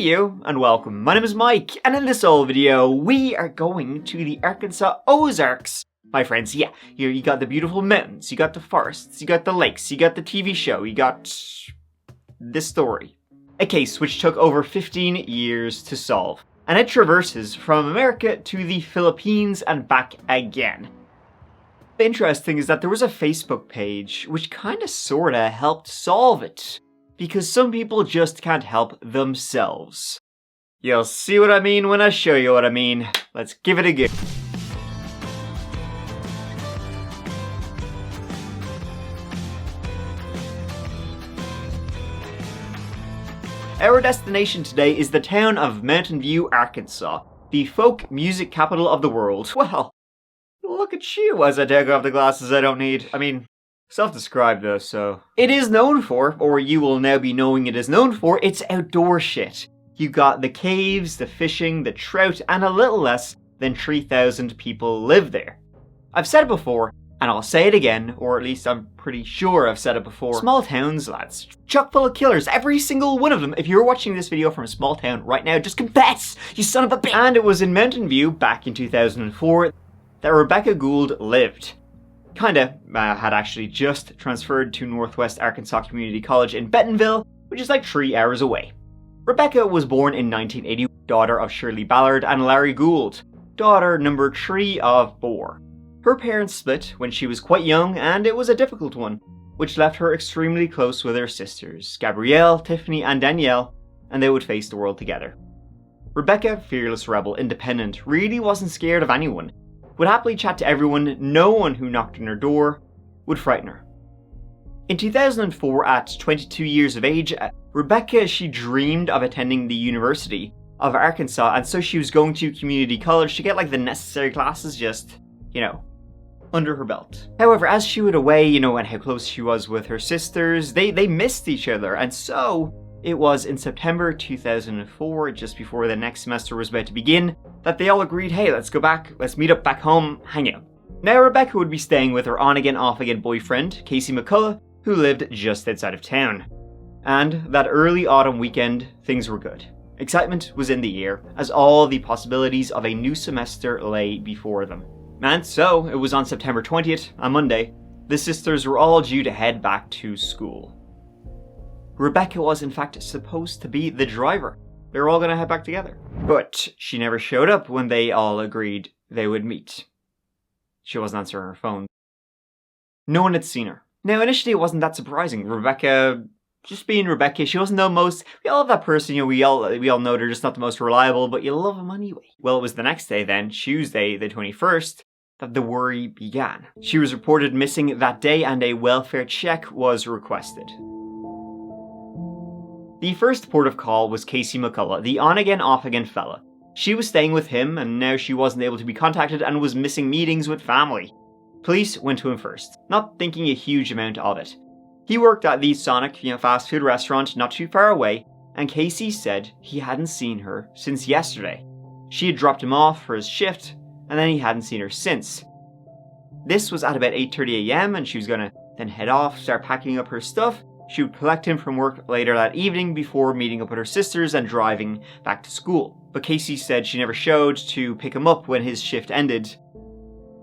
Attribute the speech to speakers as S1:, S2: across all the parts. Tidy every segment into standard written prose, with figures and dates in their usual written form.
S1: you, and welcome. My name is Mike, and in this old video, we are going to the Arkansas Ozarks. My friends, yeah, here you got the beautiful mountains, you got the forests, you got the lakes, you got the TV show, you got this story. A case which took over 15 years to solve, and it traverses from America to the Philippines and back again. The interesting is that there was a Facebook page which kinda sorta helped solve it, because some people just can't help themselves. You'll see what I mean when I show you what I mean. Let's give it a go. Our destination today is the town of Mountain View, Arkansas, the folk music capital of the world. Well, look at you as I take off the glasses I don't need. I mean, self-described though, so. It is known for, or you will now be knowing it is known for, its outdoor shit. You got the caves, the fishing, the trout, and a little less than 3,000 people live there. I've said it before, and I'll say it again, or at least I'm pretty sure I've said it before. Small towns, lads. Chock full of killers, every single one of them. If you're watching this video from a small town right now, just confess, you son of a bitch! And it was in Mountain View, back in 2004, that Rebekah Gould lived. Had actually just transferred to Northwest Arkansas Community College in Bentonville, which is like 3 hours away. Rebekah was born in 1980, daughter of Shirley Ballard and Larry Gould, daughter number 3 of 4. Her parents split when she was quite young, and it was a difficult one, which left her extremely close with her sisters, Gabrielle, Tiffany, and Danielle, and they would face the world together. Rebekah, fearless rebel, independent, really wasn't scared of anyone, would happily chat to everyone, no one who knocked on her door would frighten her. In 2004, at 22 years of age, Rebekah, she dreamed of attending the University of Arkansas, and so she was going to community college to get like the necessary classes just, under her belt. However, as she went away, and how close she was with her sisters, they missed each other, and so it was in September 2004, just before the next semester was about to begin, that they all agreed, hey, let's go back, let's meet up back home, hang out. Now Rebekah would be staying with her on-again, off-again boyfriend, Casey McCullough, who lived just outside of town. And that early autumn weekend, things were good. Excitement was in the air, as all the possibilities of a new semester lay before them. And so, it was on September 20th, a Monday, the sisters were all due to head back to school. Rebekah was in fact supposed to be the driver. They were all going to head back together. But she never showed up when they all agreed they would meet. She wasn't answering her phone. No one had seen her. Now initially it wasn't that surprising. Rebekah, just being Rebekah, she wasn't the most, we all have that person, we all know they're just not the most reliable, but you love them anyway. Well, it was the next day then, Tuesday the 21st, that the worry began. She was reported missing that day and a welfare check was requested. The first port of call was Casey McCullough, the on-again, off-again fella. She was staying with him, and now she wasn't able to be contacted and was missing meetings with family. Police went to him first, not thinking a huge amount of it. He worked at the Sonic, fast food restaurant not too far away, and Casey said he hadn't seen her since yesterday. She had dropped him off for his shift, and then he hadn't seen her since. This was at about 8:30 AM, and she was gonna then head off, start packing up her stuff. She would collect him from work later that evening before meeting up with her sisters and driving back to school. But Casey said she never showed to pick him up when his shift ended,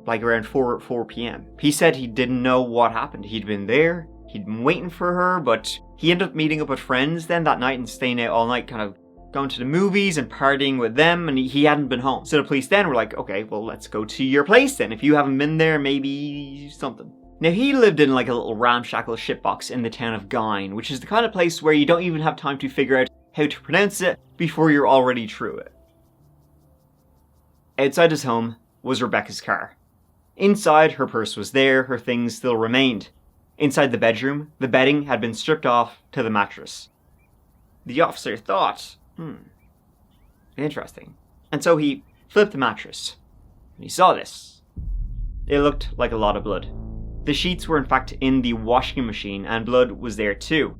S1: like around 4 PM. He said he didn't know what happened. He'd been there, he'd been waiting for her, but he ended up meeting up with friends then that night and staying out all night, kind of going to the movies and partying with them, and he hadn't been home. So the police then were like, okay, well, let's go to your place then. If you haven't been there, maybe something. Now, he lived in like a little ramshackle shitbox in the town of Guyne, which is the kind of place where you don't even have time to figure out how to pronounce it before you're already through it. Outside his home was Rebekah's car. Inside, her purse was there, her things still remained. Inside the bedroom, the bedding had been stripped off to the mattress. The officer thought, interesting. And so he flipped the mattress, and he saw this. It looked like a lot of blood. The sheets were in fact in the washing machine, and blood was there too.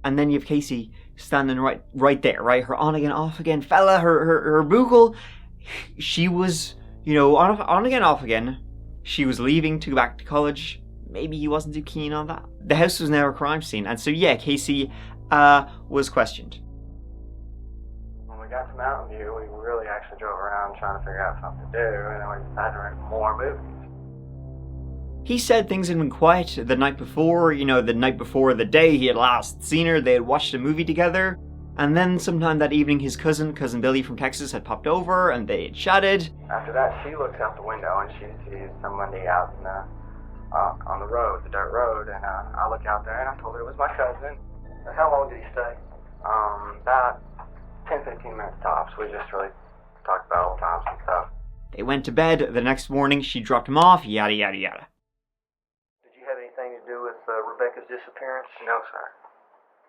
S1: And then you have Casey standing right there, right? Her on-again, off-again fella, her bugle. She was, on-again, off-again. She was leaving to go back to college. Maybe he wasn't too keen on that. The house was now a crime scene, and so yeah, Casey was questioned.
S2: we got to Mountain View, we really actually drove around trying to figure out something to do, and then we decided to rent more movies.
S1: He said things had been quiet the night before, the night before the day he had last seen her. They had watched a movie together, and then sometime that evening his cousin Billy from Texas, had popped over and they had chatted.
S2: After that, she looks out the window and she sees somebody out in on the road, the dirt road, and I look out there and I told her it was my cousin. How long did he stay? About 10-15 minutes tops. We just really talked about old times and stuff.
S1: They went to bed. The next morning she dropped him off, yada yada yada.
S3: Did you have anything to do with Rebekah's disappearance?
S2: No, sir.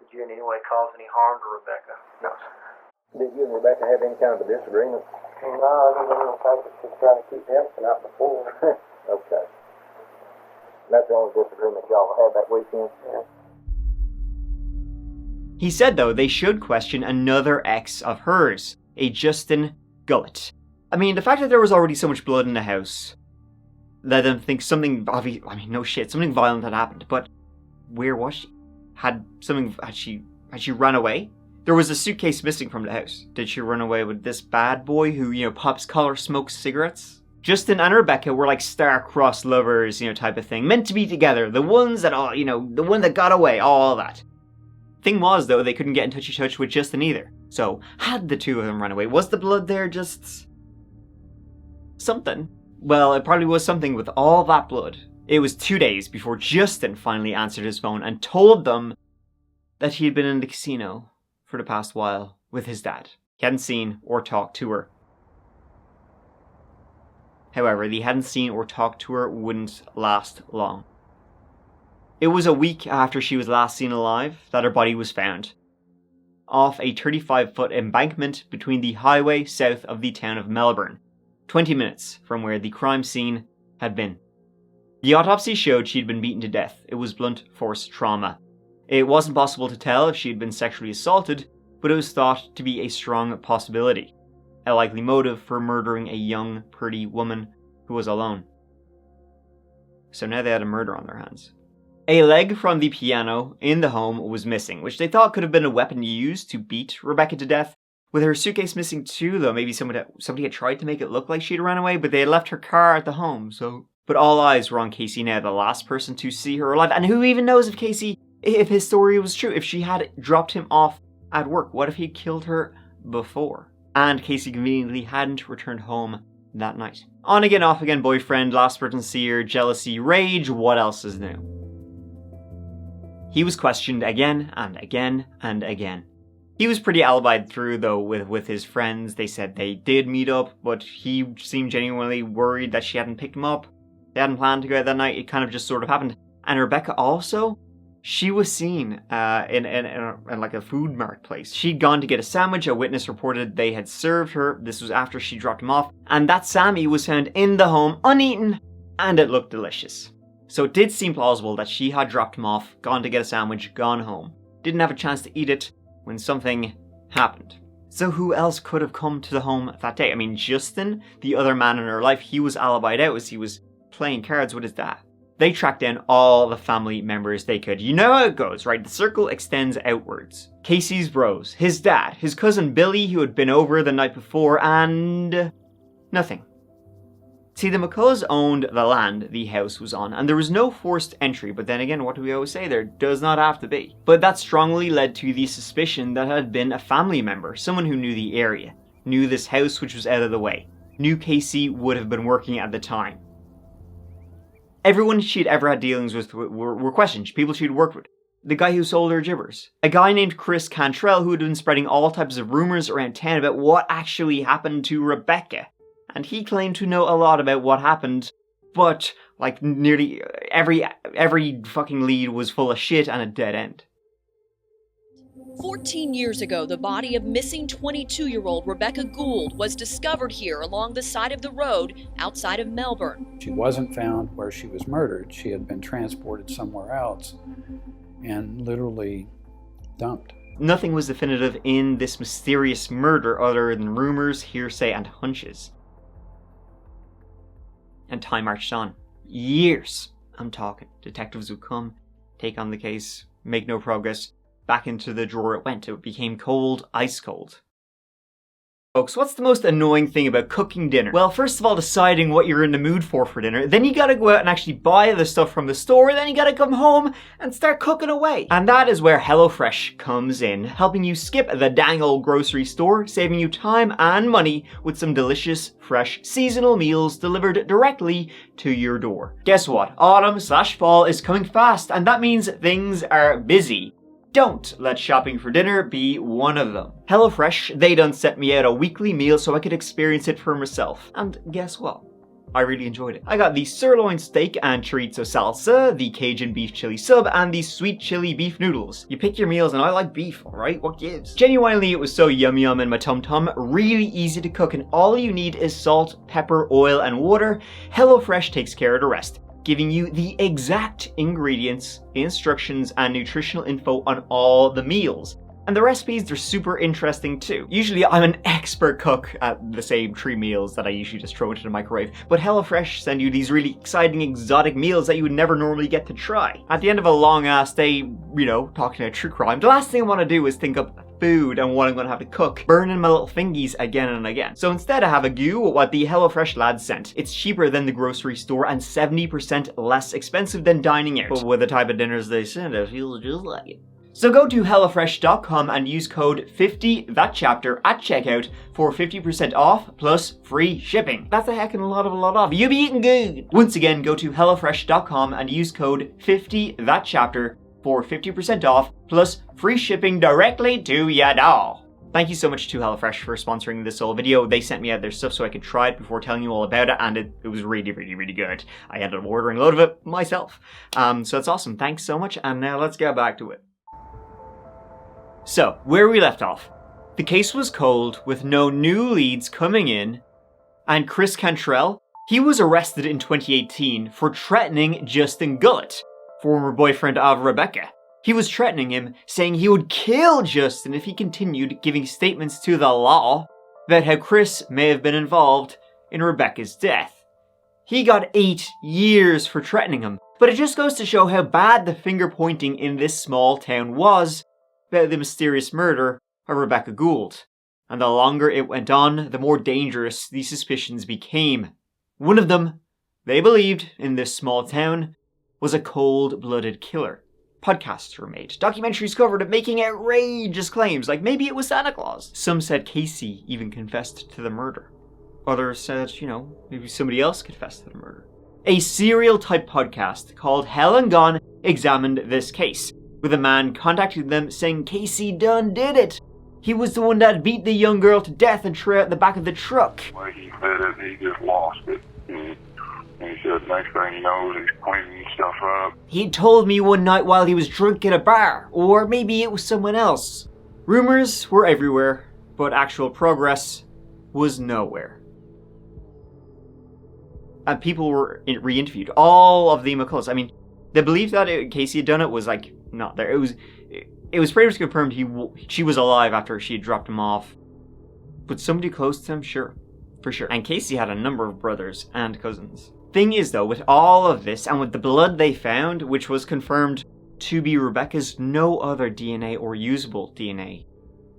S3: Did you in any way cause any harm to Rebekah?
S2: No, sir.
S3: Did you and Rebekah have any kind of a disagreement?
S2: No, other than the fact that she's trying to keep Emerson out before.
S3: Okay. That's the only disagreement y'all had that weekend?
S2: Yeah.
S1: He said, though, they should question another ex of hers, a Justin Gullett. I mean, the fact that there was already so much blood in the house led them to think something obvious. I mean, no shit, something violent had happened. But where was she? Had she run away? There was a suitcase missing from the house. Did she run away with this bad boy who, pops collar, smokes cigarettes? Justin and Rebekah were like star-crossed lovers, type of thing. Meant to be together. The ones that the one that got away, all that. Thing was, though, they couldn't get in touch with Justin either. So, had the two of them run away? Was the blood there just something? Well, it probably was something with all that blood. It was 2 days before Justin finally answered his phone and told them that he had been in the casino for the past while with his dad. He hadn't seen or talked to her. However, the hadn't seen or talked to her wouldn't last long. It was a week after she was last seen alive that her body was found, off a 35-foot embankment between the highway south of the town of Melbourne, 20 minutes from where the crime scene had been. The autopsy showed she'd been beaten to death. It was blunt force trauma. It wasn't possible to tell if she'd been sexually assaulted, but it was thought to be a strong possibility, a likely motive for murdering a young, pretty woman who was alone. So now they had a murder on their hands. A leg from the piano in the home was missing, which they thought could have been a weapon used to beat Rebekah to death. With her suitcase missing too, though, maybe somebody had tried to make it look like she'd run away, but they had left her car at the home, so... But all eyes were on Casey now, the last person to see her alive. And who even knows if his story was true, if she had dropped him off at work? What if he'd killed her before? And Casey conveniently hadn't returned home that night. On again, off again boyfriend, last person to see her, jealousy, rage, what else is new? He was questioned again and again and again. He was pretty alibied through, though, with his friends. They said they did meet up, but he seemed genuinely worried that she hadn't picked him up. They hadn't planned to go out that night. It kind of just sort of happened. And Rebekah also, she was seen in like a food mart place. She'd gone to get a sandwich. A witness reported they had served her. This was after she dropped him off. And that Sammy was found in the home, uneaten, and it looked delicious. So it did seem plausible that she had dropped him off, gone to get a sandwich, gone home. Didn't have a chance to eat it when something happened. So who else could have come to the home that day? I mean, Justin, the other man in her life, he was alibied out as he was playing cards with his dad. They tracked down all the family members they could. You know how it goes, right? The circle extends outwards. Casey's bros, his dad, his cousin Billy, who had been over the night before, and nothing. See, the McCulls owned the land the house was on, and there was no forced entry, but then again, what do we always say? There does not have to be. But that strongly led to the suspicion that it had been a family member, someone who knew the area, knew this house which was out of the way, knew Casey would have been working at the time. Everyone she'd ever had dealings with were questioned, people she'd worked with. The guy who sold her gibbers. A guy named Chris Cantrell who had been spreading all types of rumours around town about what actually happened to Rebekah. And he claimed to know a lot about what happened, but like nearly every fucking lead was full of shit and a dead end.
S4: 14 years ago, the body of missing 22-year-old Rebekah Gould was discovered here along the side of the road outside of Melbourne.
S5: She wasn't found where she was murdered. She had been transported somewhere else and literally dumped.
S1: Nothing was definitive in this mysterious murder other than rumors, hearsay, and hunches. And time marched on. Years, I'm talking. Detectives would come, take on the case, make no progress. Back into the drawer it went. It became cold, ice cold. Folks, what's the most annoying thing about cooking dinner? Well, first of all, deciding what you're in the mood for dinner. Then you gotta go out and actually buy the stuff from the store. Then you gotta come home and start cooking away. And that is where HelloFresh comes in, helping you skip the dang old grocery store, saving you time and money with some delicious, fresh, seasonal meals delivered directly to your door. Guess what? Autumn/fall is coming fast, and that means things are busy. Don't let shopping for dinner be one of them. HelloFresh, they done set me out a weekly meal so I could experience it for myself. And guess what? I really enjoyed it. I got the sirloin steak and chorizo salsa, the Cajun beef chili sub, and the sweet chili beef noodles. You pick your meals and I like beef, alright? What gives? Genuinely, it was so yum yum in my tum-tum, really easy to cook, and all you need is salt, pepper, oil, and water. HelloFresh takes care of the rest, giving you the exact ingredients, instructions, and nutritional info on all the meals. And the recipes, they're super interesting too. Usually I'm an expert cook at the same 3 meals that I usually just throw into the microwave, but HelloFresh send you these really exciting exotic meals that you would never normally get to try. At the end of a long ass day, you know, talking about true crime, the last thing I want to do is think up food and what I'm going to have to cook, burning my little fingies again and again. So instead I have a go at what the HelloFresh lads sent. It's cheaper than the grocery store and 70% less expensive than dining out. But with the type of dinners they send, it feels just like it. So go to HelloFresh.com and use code 50thatchapter at checkout for 50% off plus free shipping. That's a heckin' lot off. You be eating good. Once again, go to HelloFresh.com and use code 50thatchapter for 50% off plus free shipping directly to ya doll. Thank you so much to HelloFresh for sponsoring this whole video. They sent me out their stuff so I could try it before telling you all about it, and it was really good. I ended up ordering a load of it myself. So that's awesome. Thanks so much, and now let's get back to it. So, where we left off. The case was cold, with no new leads coming in, and Chris Cantrell, he was arrested in 2018 for threatening Justin Gullett, former boyfriend of Rebekah. He was threatening him, saying he would kill Justin if he continued giving statements to the law about how Chris may have been involved in Rebekah's death. He got 8 years for threatening him, but it just goes to show how bad the finger pointing in this small town was about the mysterious murder of Rebekah Gould. And the longer it went on, the more dangerous these suspicions became. One of them, they believed, in this small town, was a cold-blooded killer. Podcasts were made, documentaries covered it, making outrageous claims, like maybe it was Santa Claus. Some said Casey even confessed to the murder. Others said, maybe somebody else confessed to the murder. A serial-type podcast called Hell and Gone examined this case, with a man contacting them saying Casey done did it. He was the one that beat the young girl to death and threw out the back of the truck.
S6: Well, he said it, he just lost it. And he said next thing he knows, he's cleaning stuff up.
S1: He told me one night while he was drunk at a bar, or maybe it was someone else. Rumors were everywhere, but actual progress was nowhere. And people were re-interviewed. All of the McCulloughs. I mean, the belief that Casey had done it was not there. It was pretty much confirmed she was alive after she had dropped him off. But somebody close to him, sure. For sure. And Casey had a number of brothers and cousins. Thing is though, with all of this and with the blood they found, which was confirmed to be Rebekah's, no other DNA or usable DNA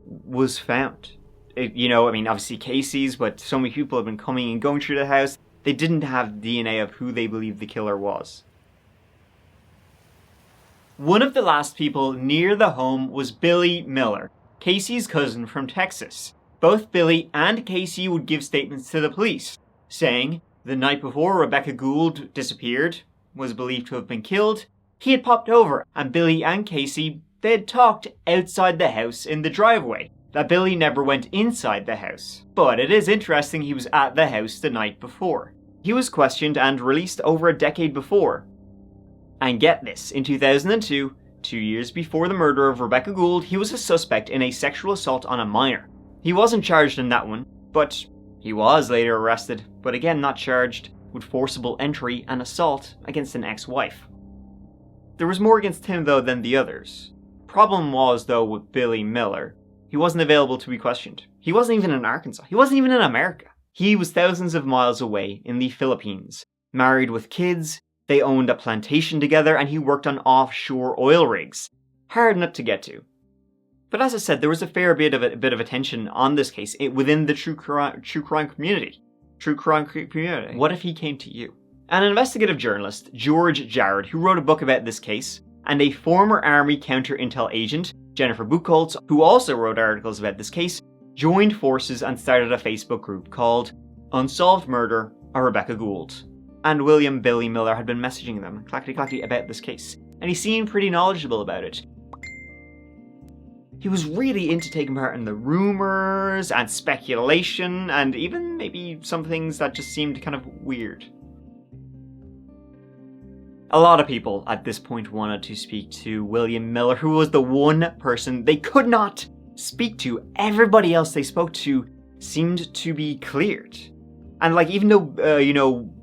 S1: was found. Obviously Casey's, but so many people have been coming and going through the house. They didn't have DNA of who they believed the killer was. One of the last people near the home was Billy Miller, Casey's cousin from Texas. Both Billy and Casey would give statements to the police, saying the night before Rebekah Gould disappeared, was believed to have been killed, he had popped over, and Billy and Casey, they had talked outside the house in the driveway, that Billy never went inside the house. But it is interesting he was at the house the night before. He was questioned and released over a decade before. And get this, in 2002, 2 years before the murder of Rebekah Gould, he was a suspect in a sexual assault on a minor. He wasn't charged in that one, but he was later arrested, but again not charged with forcible entry and assault against an ex-wife. There was more against him though than the others. Problem was though with Billy Miller, he wasn't available to be questioned. He wasn't even in Arkansas. He wasn't even in America. He was thousands of miles away in the Philippines, married with kids. They owned a plantation together and he worked on offshore oil rigs. Hard nut to get to. But as I said, there was a fair bit of attention on this case within the true crime community. What if he came to you? An investigative journalist, George Jarrett, who wrote a book about this case, and a former Army counter-intel agent, Jennifer Buchholz, who also wrote articles about this case, joined forces and started a Facebook group called Unsolved Murder of Rebekah Gould. And William Billy Miller had been messaging them, clackety-clackety, about this case, and he seemed pretty knowledgeable about it. He was really into taking part in the rumours and speculation, and even maybe some things that just seemed kind of weird. A lot of people at this point wanted to speak to William Miller, who was the one person they could not speak to. Everybody else they spoke to seemed to be cleared. And like, even though,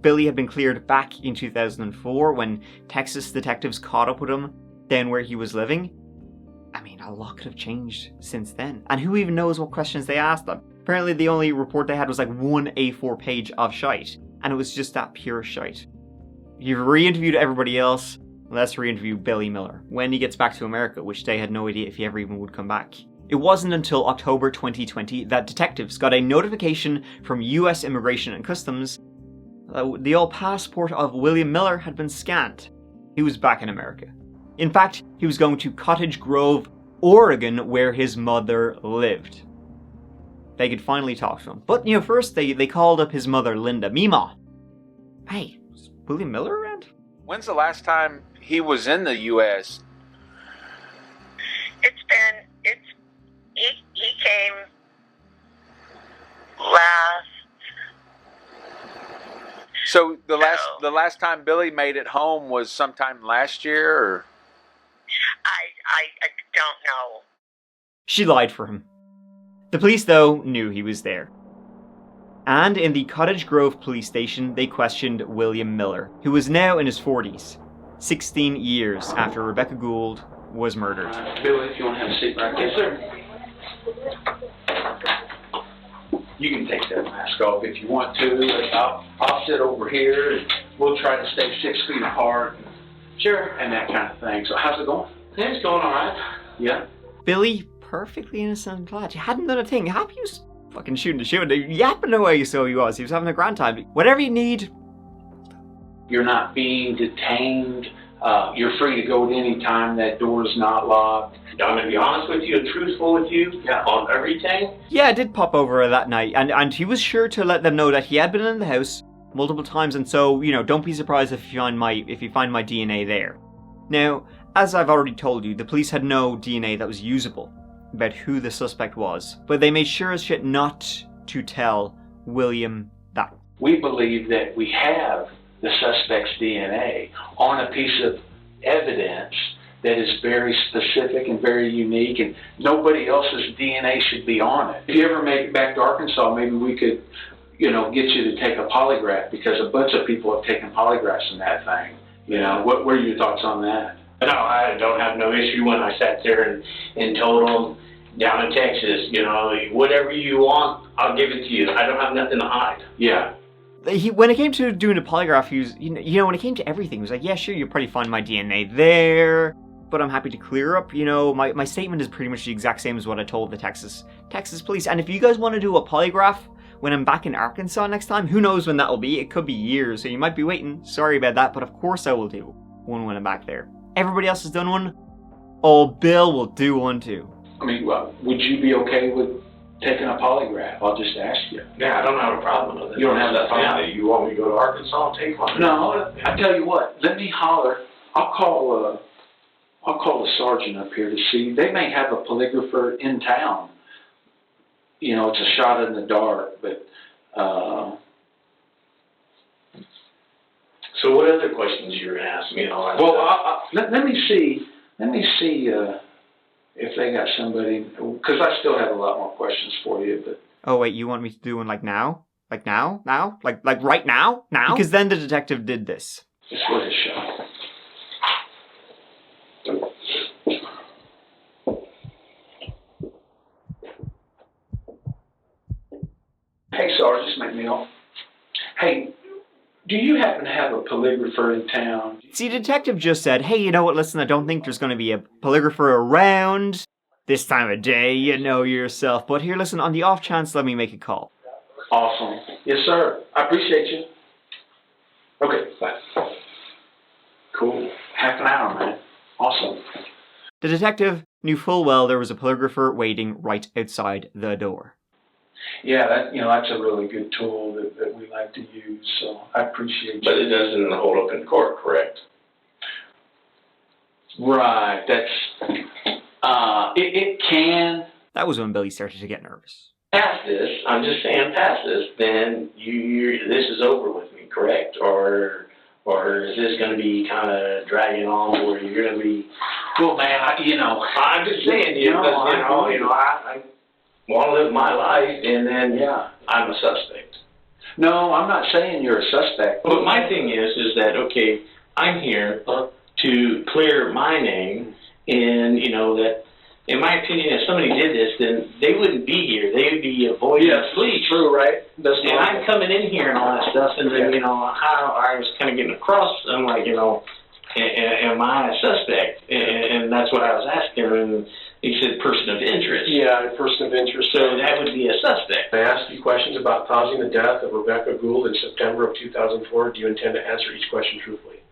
S1: Billy had been cleared back in 2004 when Texas detectives caught up with him down where he was living, I mean, a lot could have changed since then. And who even knows what questions they asked them? Apparently the only report they had was like one A4 page of shite. And it was just that pure shite. You've re-interviewed everybody else, let's re-interview Billy Miller when he gets back to America, which they had no idea if he ever even would come back. It wasn't until October 2020 that detectives got a notification from US Immigration and Customs that the old passport of William Miller had been scanned. He was back in America. In fact, he was going to Cottage Grove, Oregon, where his mother lived. They could finally talk to him. But, first they called up his mother, Linda. Mima, hey, is William Miller around?
S7: When's the last time he was in the U.S.?
S8: He came last.
S7: So the last time Billy made it home was sometime last year, or?
S8: I don't know.
S1: She lied for him. The police, though, knew he was there. And in the Cottage Grove police station, they questioned William Miller, who was now in his 40s, 16 years after Rebekah Gould was murdered.
S9: Billy, if you want to have a seat right there. Yes, sir. You can take that mask off if you want to. I'll sit over here, and we'll try to stay 6 feet apart. Sure. And that kind of thing. So how's it going? Yeah, it's going all right. Yeah.
S1: Billy, perfectly innocent and glad. He hadn't done a thing. Happy he was fucking shooting the shit. Yapping away so he was. He was having a grand time. Whatever you need.
S9: You're not being detained. You're free to go at any time. That door's not locked. I'm going to be honest with you and truthful with you on everything.
S1: Yeah, I did pop over that night, and he was sure to let them know that he had been in the house multiple times, and so, don't be surprised if you find my DNA there. Now, as I've already told you, the police had no DNA that was usable about who the suspect was, but they made sure as shit not to tell William that.
S9: We believe that we have the suspect's DNA on a piece of evidence that is very specific and very unique, and nobody else's DNA should be on it. If you ever make it back to Arkansas, maybe we could, get you to take a polygraph, because a bunch of people have taken polygraphs in that thing. What are your thoughts on that?
S10: No, I don't have no issue when I sat there and told them down in Texas, whatever you want, I'll give it to you. I don't have nothing to hide.
S9: Yeah.
S1: When it came to doing a polygraph, he was, when it came to everything, he was like, yeah, sure, you'll probably find my DNA there, but I'm happy to clear up, my statement is pretty much the exact same as what I told the Texas police. And if you guys want to do a polygraph when I'm back in Arkansas next time, who knows when that will be? It could be years, so you might be waiting. Sorry about that, but of course I will do one when I'm back there. Everybody else has done one. Oh, Bill will do one too.
S9: I mean, would you be okay with taking a polygraph? I'll just ask you.
S10: Yeah, I don't have a problem with it.
S9: You don't have that problem?
S10: Yeah, you want me to go to Arkansas and take one?
S9: No, I tell you what. Let me holler. I'll call the sergeant up here to see. They may have a polygrapher in town. It's a shot in the dark, but.
S10: So what other questions you're going to ask me and all that stuff?
S9: Let me see if they got somebody, because I still have a lot more questions for you. But
S1: oh wait, you want me to do one like now? Like now? Like right now? Now? Because then the detective did this.
S9: Just worth a shot. Hey, Sergeant McNeil. Hey, do you happen to have a polygrapher in town?
S1: See, detective just said, hey, you know what, listen, I don't think there's going to be a polygrapher around, This time of day, you know yourself. But here, listen, on the off chance, let me make a call.
S9: Awesome. Yes, sir. I appreciate you. Okay, bye. Cool. Half an hour, man. Awesome.
S1: The detective knew full well there was a polygrapher waiting right outside the door.
S9: Yeah, that's a really good tool that we like to use, so I appreciate you.
S10: But it doesn't hold up in court, correct?
S9: Right, that's, it can.
S1: That was when Billy started to get nervous.
S10: Past this, I'm just saying past this, then this is over with me, correct? Or is this going to be kind of dragging on where you're going to be,
S9: Well, man,
S10: I'm just saying, I want to live my life, and then I'm a suspect.
S9: No, I'm not saying you're a suspect.
S10: But my thing is that, okay, I'm here to clear my name, and, that, in my opinion, if somebody did this, then they wouldn't be here. They would be avoiding police.
S9: True, right?
S10: And I'm coming in here and all that stuff, and then, how I was kind of getting across, I'm like, am I a suspect? And that's what I was asking, and he said person of interest.
S11: Yeah, a person of interest.
S10: So that would be a suspect.
S11: I asked you questions about causing the death of Rebekah Gould in September of 2004. Do you intend to answer each question truthfully?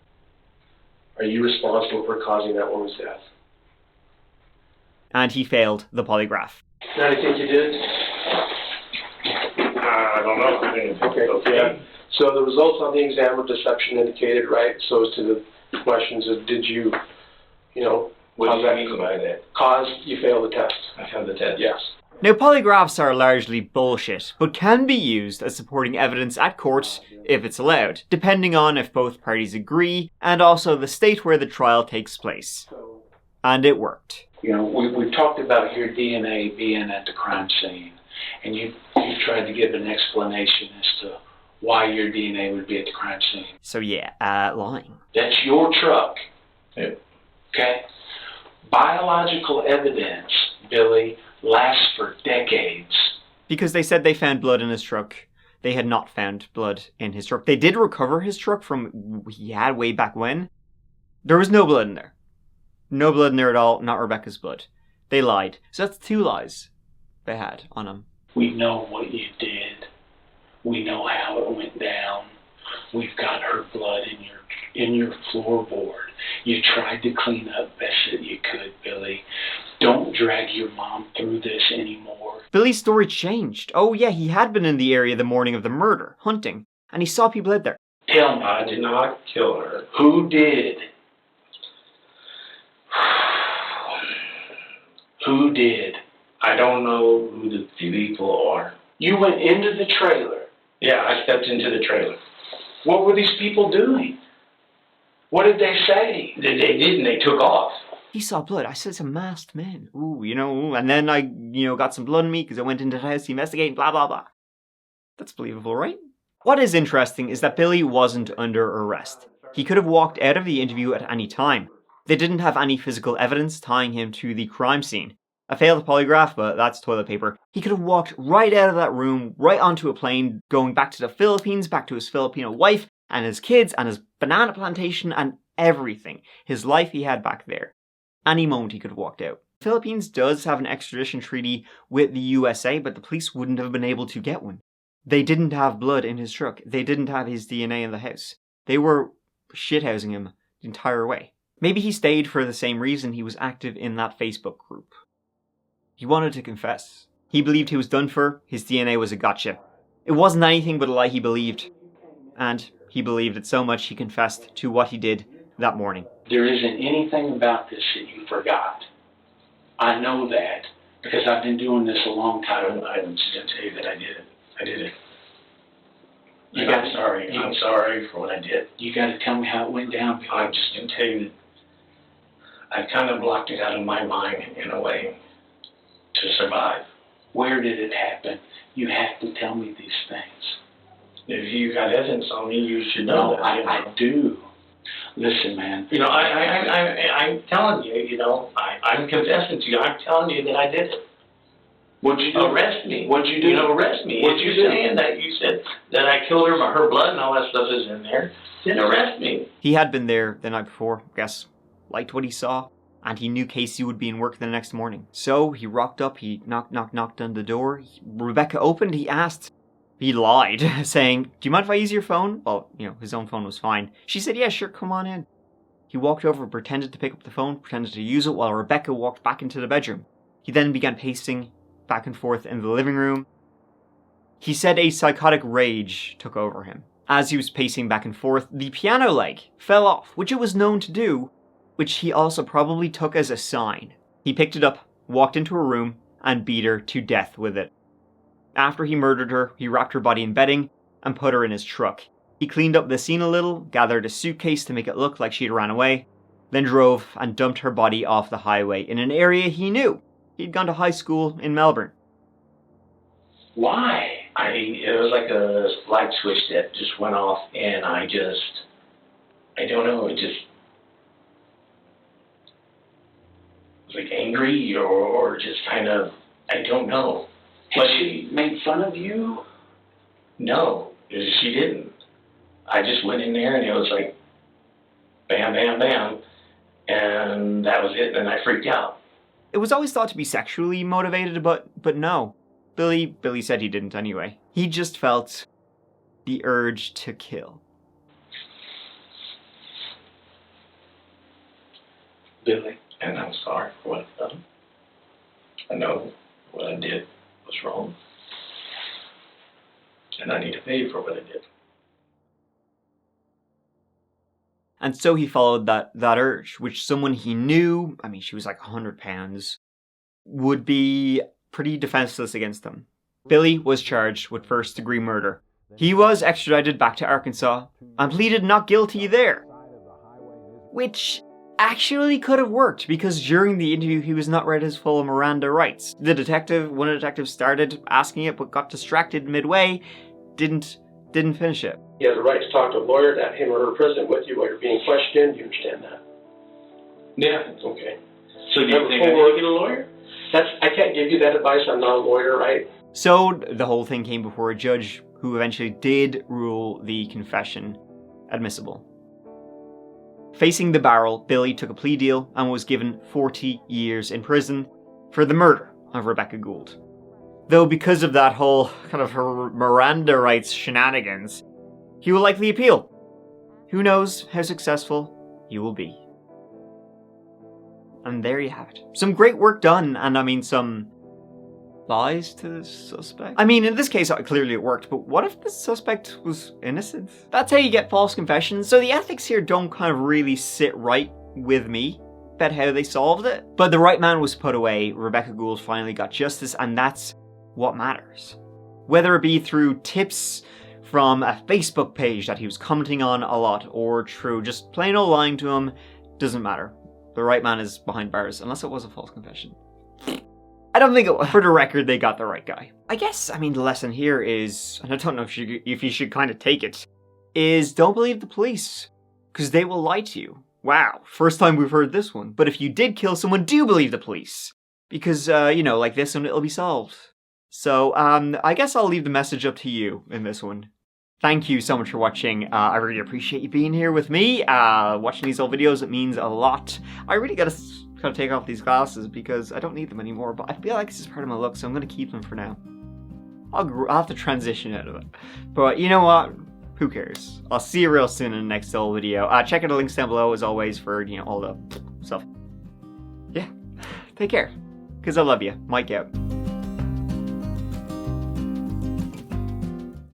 S11: Are you responsible for causing that woman's death?
S1: And he failed the polygraph.
S11: Now, do you think you did?
S10: I don't know.
S11: Okay. Yeah. So the results on the exam of deception indicated, right? So as to the questions of did you,
S10: What do you mean by that?
S11: Cause you failed the test.
S10: I failed the test.
S11: Yes.
S1: Now, polygraphs are largely bullshit, but can be used as supporting evidence at court if it's allowed, depending on if both parties agree, and also the state where the trial takes place. And it worked.
S5: We've talked about your DNA being at the crime scene, and you've tried to give an explanation as to why your DNA would be at the crime scene.
S1: So yeah, lying.
S9: That's your truck.
S10: Yep.
S9: Okay? Biological evidence, Billy, lasts for decades.
S1: Because they said they found blood in his truck. They had not found blood in his truck. They did recover his truck from he had way back when. There was no blood in there. No blood in there at all, not Rebekah's blood. They lied. So that's 2 lies they had on him.
S5: We know what you did. We know how it went down. We've got her blood in your floorboard. You tried to clean up best that you could, Billy. Don't drag your mom through this anymore.
S1: Billy's story changed. Oh yeah, he had been in the area the morning of the murder, hunting, and he saw people out there.
S9: Tell me.
S10: I did not kill her.
S9: Who did? Who did?
S10: I don't know who the people are.
S9: You went into the trailer.
S10: Yeah, I stepped into the trailer.
S9: What were these people doing? What did they say?
S10: They did, and they took off.
S1: He saw blood. I said it's a masked man. Ooh, and then I, got some blood on me because I went into the house to investigate, blah, blah, blah. That's believable, right? What is interesting is that Billy wasn't under arrest. He could have walked out of the interview at any time. They didn't have any physical evidence tying him to the crime scene. I failed the polygraph, but that's toilet paper. He could have walked right out of that room, right onto a plane, going back to the Philippines, back to his Filipino wife, and his kids, and his banana plantation, and everything. His life he had back there. Any moment he could have walked out. The Philippines does have an extradition treaty with the USA, but the police wouldn't have been able to get one. They didn't have blood in his truck. They didn't have his DNA in the house. They were shithousing him the entire way. Maybe he stayed for the same reason he was active in that Facebook group. He wanted to confess. He believed he was done for. His DNA was a gotcha. It wasn't anything but a lie he believed. And he believed it so much he confessed to what he did that morning.
S5: There isn't anything about this that you forgot. I know that because I've been doing this a long time.
S10: I'm just going to tell you that I did it. I did it.
S5: I'm
S10: sorry for what I did.
S5: You got to tell me how it went down.
S10: I'm just going to tell you that I kind of blocked it out of my mind in a way to survive.
S5: Where did it happen? You have to tell me these things.
S10: If you got evidence on me, you should know that.
S5: I do. Listen, man.
S10: I'm telling you, I'm confessing to you. I'm telling you that I did it.
S9: What'd you do?
S10: Arrest me.
S9: What'd you do?
S10: Arrest me.
S9: What'd
S10: If
S9: you
S10: you're
S9: do?
S10: saying that you said that I killed her, but her blood and all that stuff is in there, then arrest me.
S1: He had been there the night before, I guess, liked what he saw, and he knew Casey would be in work the next morning. So he rocked up, he knocked on the door. Rebekah opened, he asked. He lied, saying, "Do you mind if I use your phone?" Well, his own phone was fine. She said, "Yeah, sure, come on in." He walked over and pretended to pick up the phone, pretended to use it, while Rebekah walked back into the bedroom. He then began pacing back and forth in the living room. He said a psychotic rage took over him. As he was pacing back and forth, the piano leg fell off, which it was known to do, which he also probably took as a sign. He picked it up, walked into her room, and beat her to death with it. After he murdered her, he wrapped her body in bedding and put her in his truck. He cleaned up the scene a little, gathered a suitcase to make it look like she'd ran away, then drove and dumped her body off the highway in an area he knew. He'd gone to high school in Melbourne.
S10: Why? It was like a light switch that just went off, and I don't know, it just was like angry or just kind of, I don't know.
S9: Had she made fun of you?
S10: No, she didn't. I just went in there and it was like, bam, bam, bam, and that was it, and I freaked out.
S1: It was always thought to be sexually motivated, but no. Billy said he didn't anyway. He just felt the urge to kill.
S10: Billy, and I'm sorry for what I've done. I know what I did was wrong, and I need to pay for what I did.
S1: And so he followed that urge, which someone he knew, she was like 100 pounds, would be pretty defenseless against them. Billy was charged with first-degree murder. He was extradited back to Arkansas and pleaded not guilty there. Which actually could have worked, because during the interview he was not read his full Miranda rights. One of the detectives started asking it but got distracted midway, didn't finish it.
S11: You have the right to talk to a lawyer to have him or her present with you while you're being questioned. Do you understand that?
S10: Yeah.
S11: Okay.
S10: So do you think I need to get a lawyer?
S11: I can't give you that advice. I'm not a lawyer, right?
S1: So the whole thing came before a judge who eventually did rule the confession admissible. Facing the barrel, Billy took a plea deal and was given 40 years in prison for the murder of Rebekah Gould. Though because of that whole kind of her Miranda rights shenanigans, he will likely appeal. Who knows how successful he will be. And there you have it. Some great work done, and some lies to the suspect. In this case, clearly it worked, but what if the suspect was innocent? That's how you get false confessions, so the ethics here don't kind of really sit right with me about how they solved it. But the right man was put away, Rebekah Gould finally got justice, and that's what matters. Whether it be through tips from a Facebook page that he was commenting on a lot, or through just plain old lying to him, doesn't matter. The right man is behind bars, unless it was a false confession. I don't think it was. For the record, they got the right guy. I guess, the lesson here is, and I don't know if you should kind of take it, is don't believe the police, because they will lie to you. Wow, first time we've heard this one. But if you did kill someone, do believe the police. Because, like this one, it'll be solved. So, I guess I'll leave the message up to you in this one. Thank you so much for watching. I really appreciate you being here with me. Watching these old videos, it means a lot. I really gotta kind of take off these glasses because I don't need them anymore, but I feel like this is part of my look, so I'm gonna keep them for now. I'll have to transition out of it. But you know what? Who cares? I'll see you real soon in the next old video. Check out the links down below as always for, all the stuff. Yeah, take care. Because I love you. Mike out.